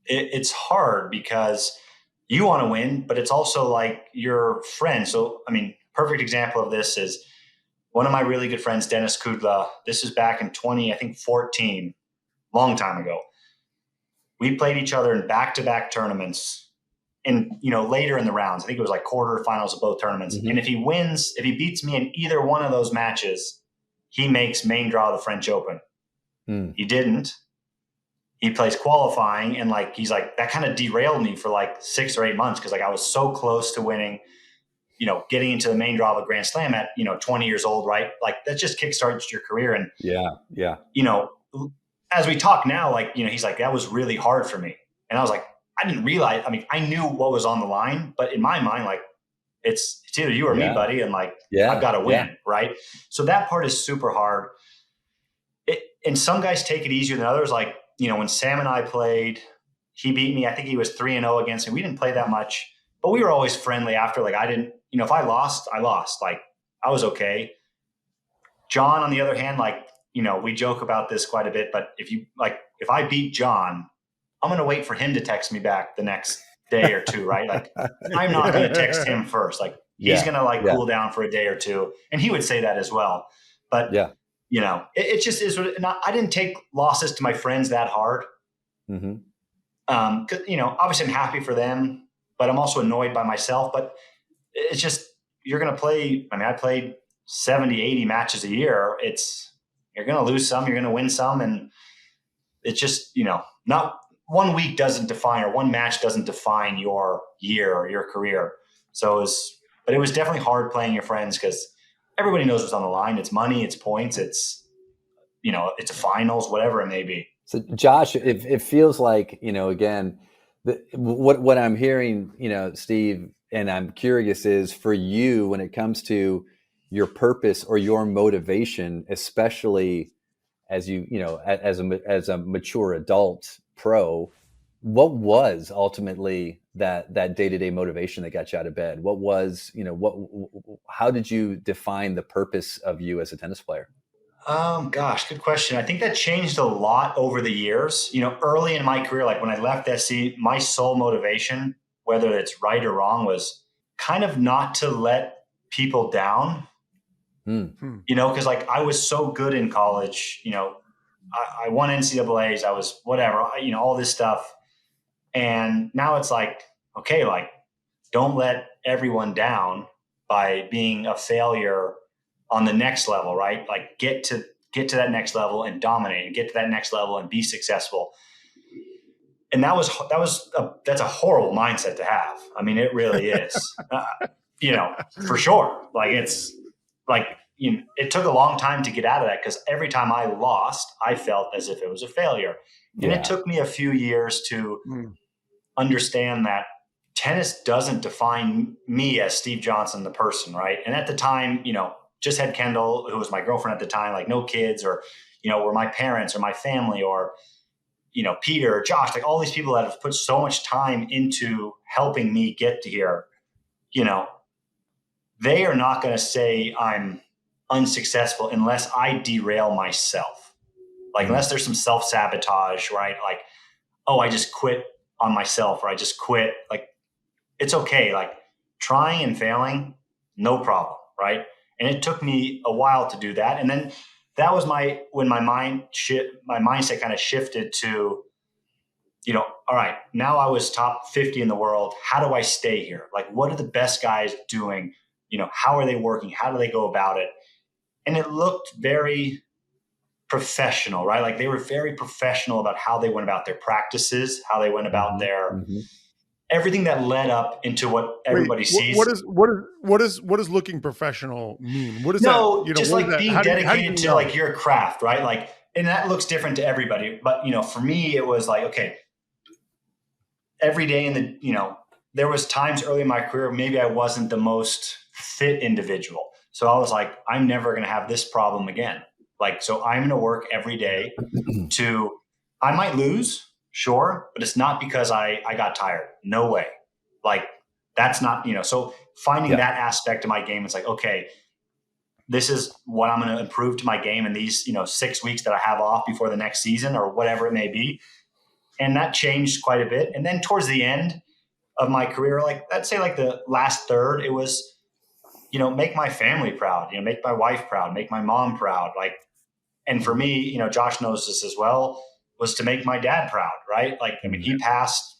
it's hard because you want to win, but it's also like your friend. So, perfect example of this is one of my really good friends, Dennis Kudla. This is back in 2014, long time ago. We played each other in back-to-back tournaments and, later in the rounds. I think it was like quarterfinals of both tournaments. Mm-hmm. And if he beats me in either one of those matches, he makes main draw of the French Open. He didn't. He plays qualifying, and he's like, that kind of derailed me for 6 or 8 months. Cause I was so close to winning, getting into the main draw of a Grand Slam at, 20 years old, right? That just kickstarts your career. And yeah. As we talk now, he's like, that was really hard for me. And I was like, I didn't realize, I knew what was on the line, but in my mind, it's either you or me, buddy. And I've got to win. Right. So that part is super hard. And some guys take it easier than others. When Sam and I played, he beat me. I think he was 3-0 against me. We didn't play that much, but we were always friendly after. I didn't, if I lost, I lost. I was okay. John, on the other hand, we joke about this quite a bit, but if I beat John, I'm going to wait for him to text me back the next day or two, right? I'm not going to text him first. He's going to cool down for a day or two. And he would say that as well. But it just is. I didn't take losses to my friends that hard. Mm-hmm. Obviously I'm happy for them, but I'm also annoyed by myself. But it's just, you're going to play. I played 70, 80 matches a year. You're going to lose some, you're going to win some. And it's just, not one week doesn't define, or one match doesn't define your year or your career. So it was definitely hard playing your friends, because everybody knows what's on the line. It's money, it's points, it's a finals, whatever it may be. So Josh, it feels like, again, what I'm hearing, Steve, and I'm curious is for you when it comes to your purpose or your motivation, especially as as a mature adult pro, what was ultimately that day-to-day motivation that got you out of bed? What was, how did you define the purpose of you as a tennis player? Gosh, good question. I think that changed a lot over the years. Early in my career, like when I left SC, my sole motivation, whether it's right or wrong, was kind of not to let people down. Because like I was so good in college, I won NCAAs, I was whatever, all this stuff. And now it's like, okay, like don't let everyone down by being a failure on the next level, right? Like get to that next level and dominate, and get to that next level and be successful. And that's a horrible mindset to have. I mean, it really is, for sure. Like it's like, it took a long time to get out of that because every time I lost, I felt as if it was a failure. And it took me a few years to understand that tennis doesn't define me as Steve Johnson, the person, right? And at the time, just had Kendall, who was my girlfriend at the time, like no kids, or, were my parents or my family, or, Peter or Josh, like all these people that have put so much time into helping me get to here, they are not going to say I'm unsuccessful unless I derail myself. Like, unless there's some self-sabotage, right? Like, oh, I just quit on myself, or I just quit. Like, it's okay. Like trying and failing, no problem, right? And it took me a while to do that. And then that was when my mindset kind of shifted to, all right, now I was top 50 in the world. How do I stay here? Like, what are the best guys doing? How are they working? How do they go about it? And it looked very professional, right? Like they were very professional about how they went about their practices, how they went about their everything that led up into what everybody sees. What does looking professional mean? What is that? Just like being dedicated to like your craft, right? Like, and that looks different to everybody. But for me, it was like, okay, every day in the there was times early in my career maybe I wasn't the most fit individual, so I was like, I'm never going to have this problem again. Like, so I'm going to work every day I might lose. Sure. But it's not because I got tired. No way. Like that's not, so finding that aspect of my game, it's like, okay, this is what I'm going to improve to my game in these, 6 weeks that I have off before the next season or whatever it may be. And that changed quite a bit. And then towards the end of my career, like let's say like the last third, it was, make my family proud, make my wife proud, make my mom proud. Like, and for me, Josh knows this as well, was to make my dad proud, right? Like, I mean, he passed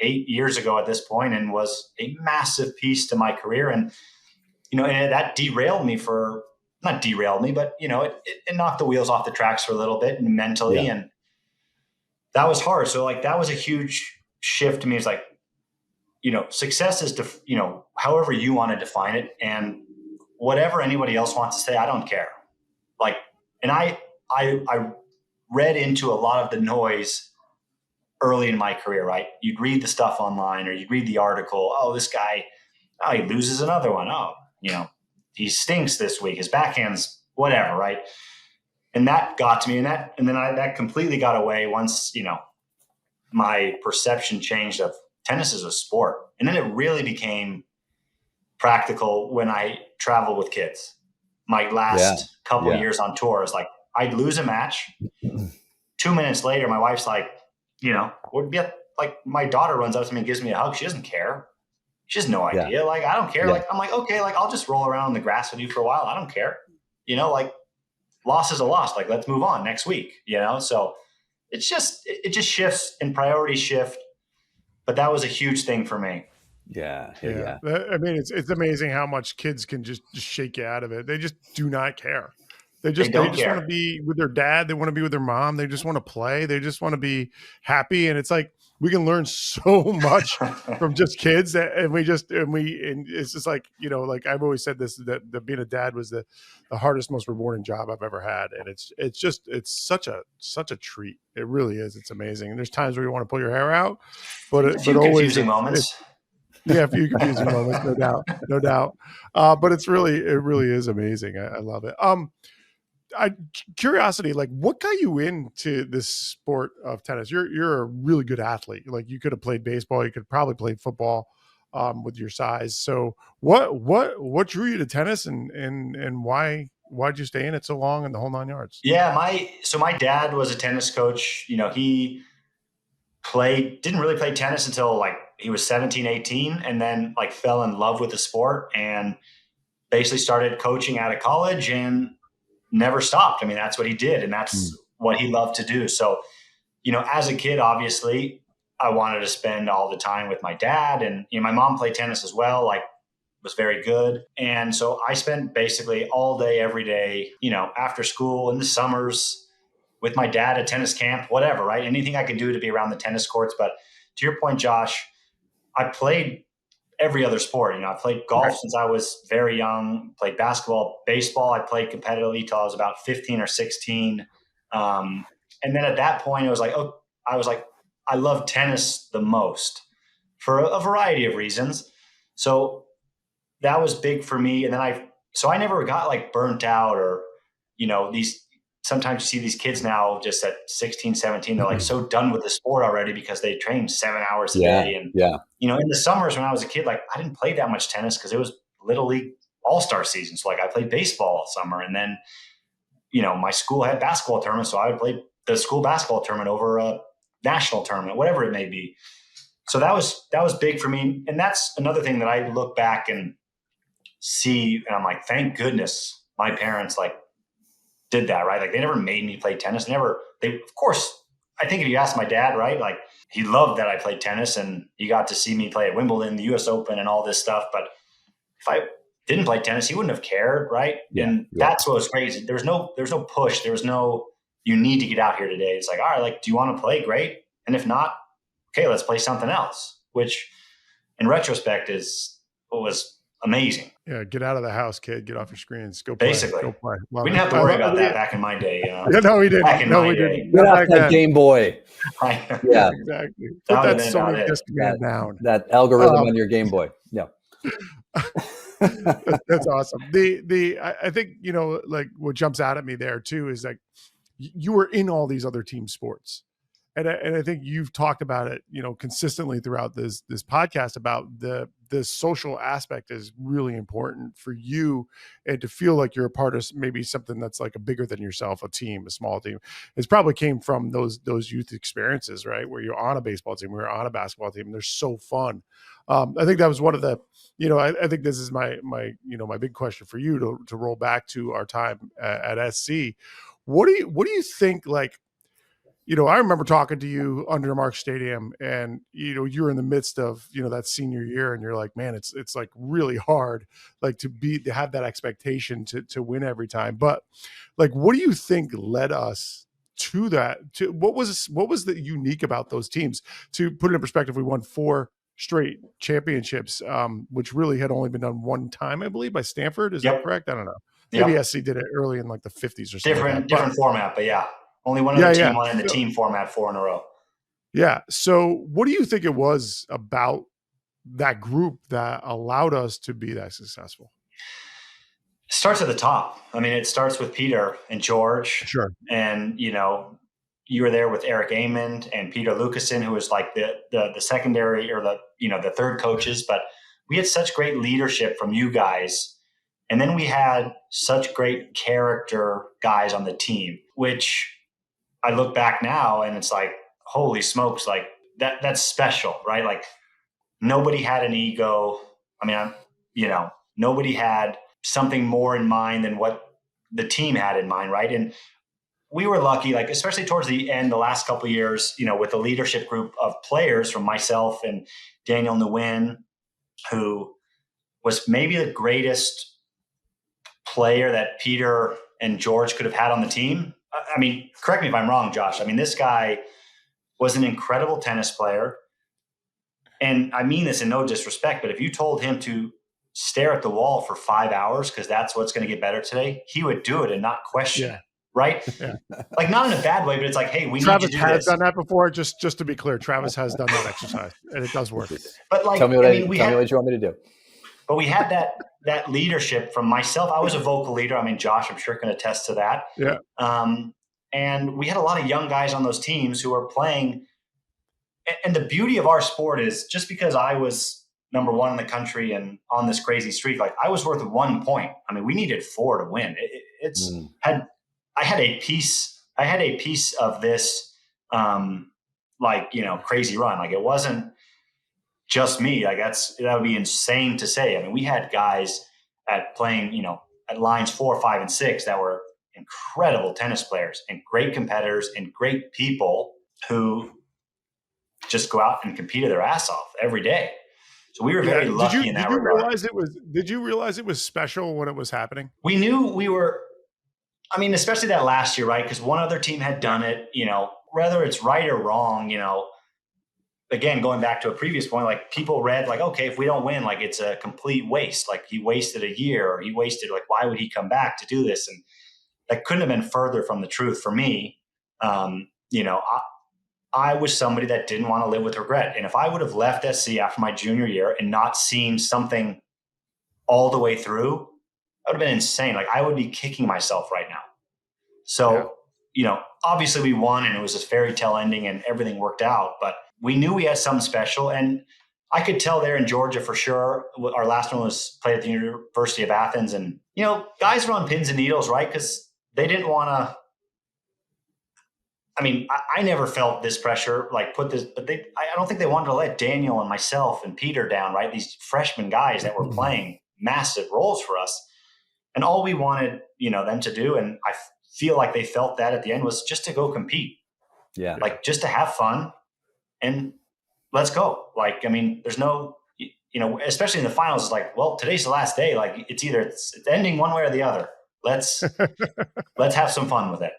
8 years ago at this point and was a massive piece to my career. And, and that derailed me not derailed me, but, it knocked the wheels off the tracks for a little bit and mentally. And that was hard. So like, that was a huge shift to me. It's like, success is, however you want to define it. And whatever anybody else wants to say, I don't care. Like, and I read into a lot of the noise early in my career, right? You'd read the stuff online or you'd read the article. Oh, this guy, he loses another one. Oh, he stinks this week. His backhand's whatever, right? And that got to me, and then that completely got away once, my perception changed of tennis as a sport. And then it really became practical when I traveled with kids. My last couple of years on tour is like, I'd lose a match. 2 minutes later, my wife's like, like my daughter runs up to me and gives me a hug. She doesn't care. She has no idea. Yeah. Like, I don't care. Yeah. Like, I'm like, okay, like I'll just roll around on the grass with you for a while. I don't care. Like loss is a loss. Like, let's move on next week, So it just shifts and priorities shift. But that was a huge thing for me. Yeah. I mean, it's amazing how much kids can just shake you out of it. They just do not care. They just want to be with their dad. They want to be with their mom. They just want to play. They just want to be happy. And it's like, we can learn so much from just kids, and it's just like, like I've always said this, that being a dad was the hardest, most rewarding job I've ever had. And it's such a treat. It really is. It's amazing. And there's times where you want to pull your hair out, but always confusing moments. Yeah, a few confusing moments, no doubt. But it really is amazing. I love it. Curiosity, like what got you into this sport of tennis? You're a really good athlete. Like you could have played baseball, you could probably play football with your size. So what drew you to tennis, and why'd you stay in it so long and the whole 9 yards? Yeah, my dad was a tennis coach. He didn't really play tennis until like he was 17, 18, and then like fell in love with the sport and basically started coaching out of college and never stopped. I mean, that's what he did, and that's what he loved to do. So, as a kid, obviously, I wanted to spend all the time with my dad, and my mom played tennis as well, like was very good. And so I spent basically all day, every day, after school in the summers with my dad at tennis camp, whatever, right? Anything I could do to be around the tennis courts. But to your point, Josh, I played every other sport. I played golf since I was very young, played basketball, baseball. I played competitively till I was about 15 or 16. And then at that point, I was like, I love tennis the most for a variety of reasons. So that was big for me. And then I never got like burnt out or, sometimes you see these kids now just at 16, 17, they're like so done with the sport already because they train 7 hours a day. And, in the summers when I was a kid, like I didn't play that much tennis because it was Little League all-star season. So like I played baseball all summer, and then, my school had basketball tournaments. So I would play the school basketball tournament over a national tournament, whatever it may be. So that was big for me. And that's another thing that I look back and see, and I'm like, thank goodness my parents like did that, right? Like they never made me play tennis. Of course, I think if you ask my dad, right, like he loved that I played tennis and he got to see me play at Wimbledon, the US Open and all this stuff. But if I didn't play tennis, he wouldn't have cared, right? That's what was crazy. There was no push. There was no, you need to get out here today. It's like, all right, like, do you want to play? Great. And if not, okay, let's play something else, which in retrospect was amazing. Yeah, get out of the house, kid. Get off your screens. Go play. Basically. Go play. We didn't have to worry about that back in my day. Yeah, no, we didn't. We didn't. Get off that Game Boy. Yeah, exactly. Put that Sony disc command down. That algorithm on your Game Boy. Yeah. That's awesome. I think, like what jumps out at me there too is like you were in all these other team sports. And I think you've talked about it, consistently throughout this podcast about the social aspect is really important for you, and to feel like you're a part of maybe something that's like a bigger than yourself, a team, a small team. It's probably came from those youth experiences, right? Where you're on a baseball team, we're on a basketball team, and they're so fun. I think that was one of the, I think this is my my big question for you to roll back to our time at SC. What do you think, like, I remember talking to you under Mark Stadium, and you're in the midst of that senior year, and you're like, man, it's like really hard, like to have that expectation to win every time. But like, what do you think led us to that? To what was the unique about those teams? To put it in perspective, we won 4 straight championships, which really had only been done one time, I believe, by Stanford. Is that correct? I don't know. Maybe SC did it early in like the 50s or something. Different format, but yeah. Only one other team won in the team format 4 in a row. Yeah. So what do you think it was about that group that allowed us to be that successful? It starts at the top. I mean, it starts with Peter and George. Sure. And, you were there with Eric Amond and Peter Lucasen, who was like the secondary or the third coaches. But we had such great leadership from you guys. And then we had such great character guys on the team, which I look back now and it's like, holy smokes, like that's special, right? Like nobody had an ego. I mean, nobody had something more in mind than what the team had in mind, right? And we were lucky, like especially towards the end, the last couple of years, with the leadership group of players from myself and Daniel Nguyen, who was maybe the greatest player that Peter and George could have had on the team. I mean, correct me if I'm wrong, Josh. I mean, this guy was an incredible tennis player. And I mean this in no disrespect, but if you told him to stare at the wall for 5 hours because that's what's going to get better today, he would do it and not question it. Right? Yeah. Like, not in a bad way, but it's like, hey, we Travis need to do has this. done that before. Just to be clear, Travis has done that exercise, and it does work. But like, tell me what you want me to do. But we had that leadership from myself. I was a vocal leader. I mean, Josh, I'm sure, can attest to that. Yeah. And we had a lot of young guys on those teams who were playing. And the beauty of our sport is, just because I was number one in the country and on this crazy streak, like, I was worth 1 point. I mean, we needed 4 to win. I had a piece of this, crazy run. Like, it wasn't just me. Like, that would be insane to say. I mean, we had guys at playing, at lines 4, 5, and 6 that were incredible tennis players and great competitors and great people who just go out and compete their ass off every day. So we were very lucky in that regard. Did you realize it was special when it was happening? We knew we were, I mean, especially that last year, right? Because one other team had done it, whether it's right or wrong, again, going back to a previous point, like, people read like, okay, if we don't win, like, it's a complete waste. Like, he wasted a year, or he wasted, like, why would he come back to do this? And that couldn't have been further from the truth for me. I was somebody that didn't want to live with regret. And if I would have left SC after my junior year and not seen something all the way through, that would have been insane. Like, I would be kicking myself right now. So, obviously we won and it was a fairy tale ending and everything worked out, but we knew we had something special. And I could tell there in Georgia for sure. Our last one was played at the University of Athens, and, guys were on pins and needles, right? Because they didn't want to, I mean, I never felt this pressure, like, I don't think they wanted to let Daniel and myself and Peter down, right? These freshman guys that were playing massive roles for us. And all we wanted, them to do, and I feel like they felt that at the end, was just to go compete. Yeah. Like, just to have fun and let's go. Like, I mean, there's no, especially in the finals, it's like, well, today's the last day. Like, it's either it's ending one way or the other. Let's have some fun with it.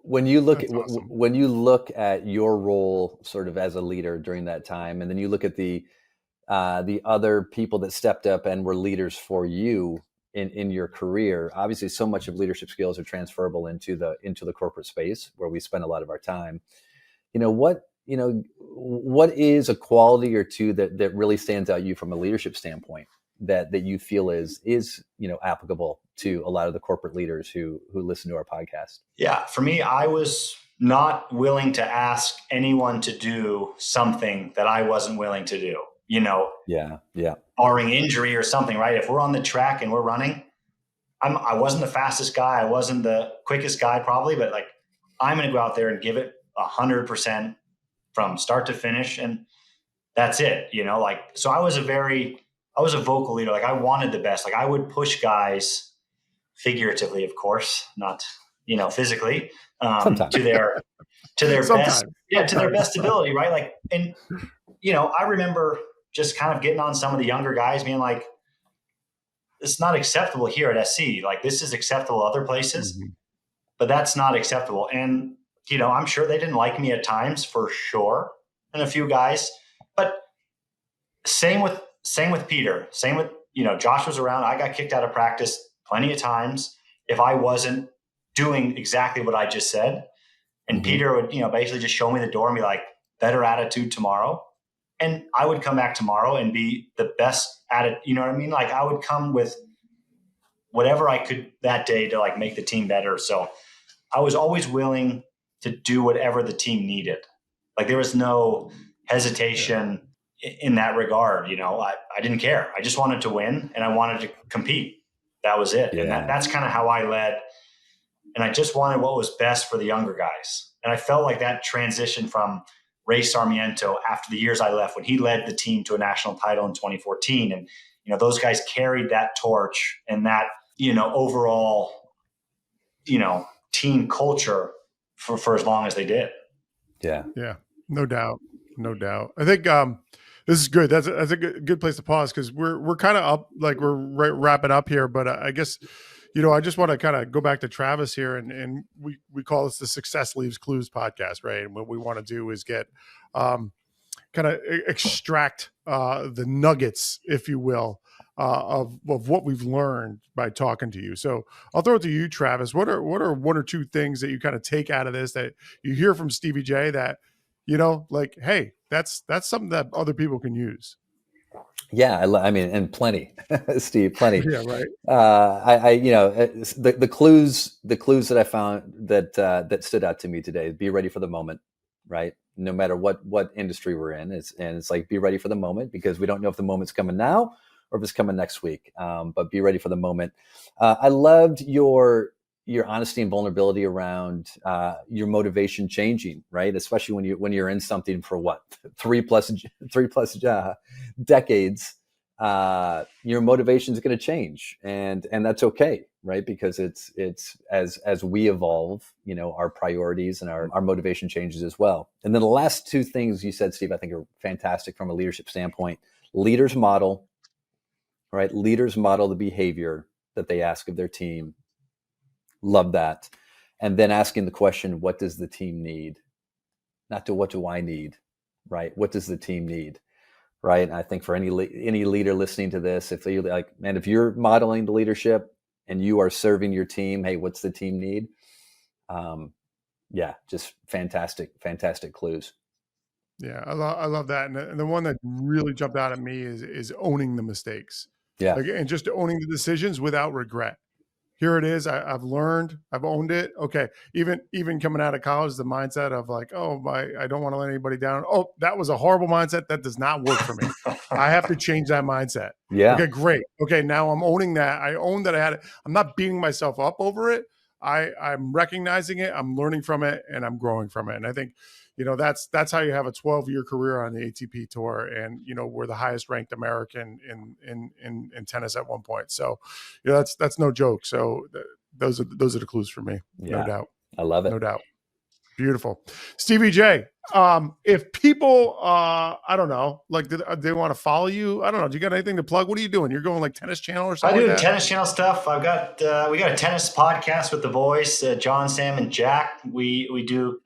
When you look at your role sort of as a leader during that time, and then you look at the other people that stepped up and were leaders for you in your career, obviously so much of leadership skills are transferable into the corporate space where we spend a lot of our time. What is a quality or two that really stands out you from a leadership standpoint that you feel is applicable to a lot of the corporate leaders who listen to our podcast? Yeah, for me, I was not willing to ask anyone to do something that I wasn't willing to do. Barring injury or something, right? If we're on the track and we're running, I wasn't the fastest guy, I wasn't the quickest guy probably, but like, I'm going to go out there and give it 100% from start to finish, and that's it. So I was a vocal leader. Like, I wanted the best. Like, I would push guys, figuratively, of course, not, physically, to their best, to their best ability. Right. Like, and, I remember just kind of getting on some of the younger guys being like, it's not acceptable here at SC. Like, this is acceptable other places, but that's not acceptable. And, I'm sure they didn't like me at times, for sure. And a few guys, but same with Peter, same with, Josh was around. I got kicked out of practice plenty of times if I wasn't doing exactly what I just said. And Peter would, basically just show me the door and be like, better attitude tomorrow. And I would come back tomorrow and be the best at it. You know what I mean? Like, I would come with whatever I could that day to, like, make the team better. So I was always willing to do whatever the team needed. Like, there was no hesitation in that regard. I didn't care. I just wanted to win and I wanted to compete. That was it. Yeah. And that's kind of how I led. And I just wanted what was best for the younger guys. And I felt like that transition from Ray Sarmiento after the years I left, when he led the team to a national title in 2014. And, those guys carried that torch and that, overall, team culture for as long as they did. Yeah. Yeah. No doubt. I think, this is good. That's a good place to pause, because we're kind of up, like, we're wrapping up here. But I guess, I just want to kind of go back to Travis here, and we call this the Success Leaves Clues podcast, right? And what we want to do is get kind of extract the nuggets, if you will, of what we've learned by talking to you. So I'll throw it to you, Travis. What are one or two things that you kind of take out of this that you hear from Stevie J that, like, hey, that's something that other people can use? Yeah, I mean, and plenty, Steve, plenty. Yeah, right. The clues that I found that stood out to me today: be ready for the moment, right? No matter what industry we're in, it's like, be ready for the moment, because we don't know if the moment's coming now or if it's coming next week. But be ready for the moment. I loved your honesty and vulnerability around your motivation changing, right? Especially when you're in something for what, 3+ decades, your motivation is going to change, and that's okay, right? Because it's as we evolve, our priorities and our motivation changes as well. And then the last two things you said, Steve, I think are fantastic from a leadership standpoint. Leaders model, right? Leaders model the behavior that they ask of their team. Love that. And then asking the question, what does the team need? Not to what do I need, right? What does the team need, right? And I think for any leader listening to this, if you're like, man, if you're modeling the leadership and you are serving your team, hey, what's the team need? Just fantastic clues. Yeah, I love that. And the one that really jumped out at me is owning the mistakes. Yeah. And just owning the decisions without regret. Here it is. I've learned. I've owned it. Okay. Even coming out of college, the mindset of like, I don't want to let anybody down. Oh, that was a horrible mindset. That does not work for me. I have to change that mindset. Yeah. Okay, great. Okay, now I'm owning that. I own that I had it. I'm not beating myself up over it. I'm recognizing it. I'm learning from it, and I'm growing from it. And I think, that's how you have a 12-year career on the ATP Tour, and we're the highest ranked American in tennis at one point. So, that's no joke. So those are the clues for me, no doubt. I love it, no doubt. Beautiful, Stevie J. If people, I don't know, like, they want to follow you, I don't know. Do you got anything to plug? What are you doing? You're going like Tennis Channel or something? I do like that? Tennis Channel stuff. I've got we got a tennis podcast with the boys, John, Sam, and Jack. We do.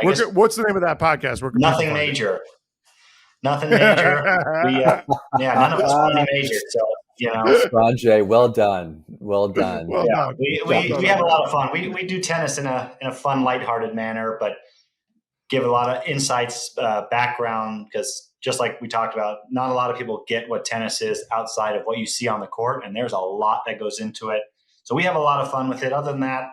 What's the name of that podcast? Nothing major. Nothing major. None of us want any major. So, Sanjay, well done. We have a lot of fun. We do tennis in a fun, lighthearted manner, but give a lot of insights, background, because just like we talked about, not a lot of people get what tennis is outside of what you see on the court, and there's a lot that goes into it. So we have a lot of fun with it. Other than that,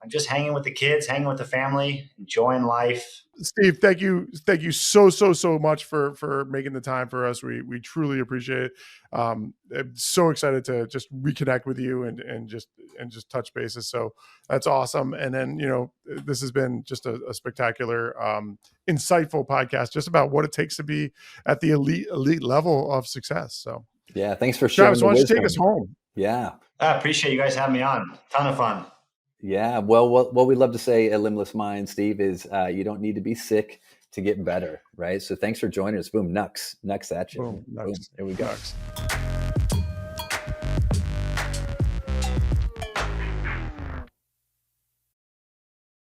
I'm just hanging with the kids, hanging with the family, enjoying life. Steve, thank you so much for making the time for us. We truly appreciate it. I'm so excited to just reconnect with you and just touch bases. So that's awesome. And then this has been just a spectacular, insightful podcast, just about what it takes to be at the elite level of success. So yeah, thanks for sharing. Travis, why don't you take us home? Yeah, I appreciate you guys having me on. Ton of fun. Yeah, well, what we love to say at Limitless Minds, Steve, is you don't need to be sick to get better, right? So thanks for joining us. Boom, Nux at you. Boom, Nux. Boom, there we go. Nux.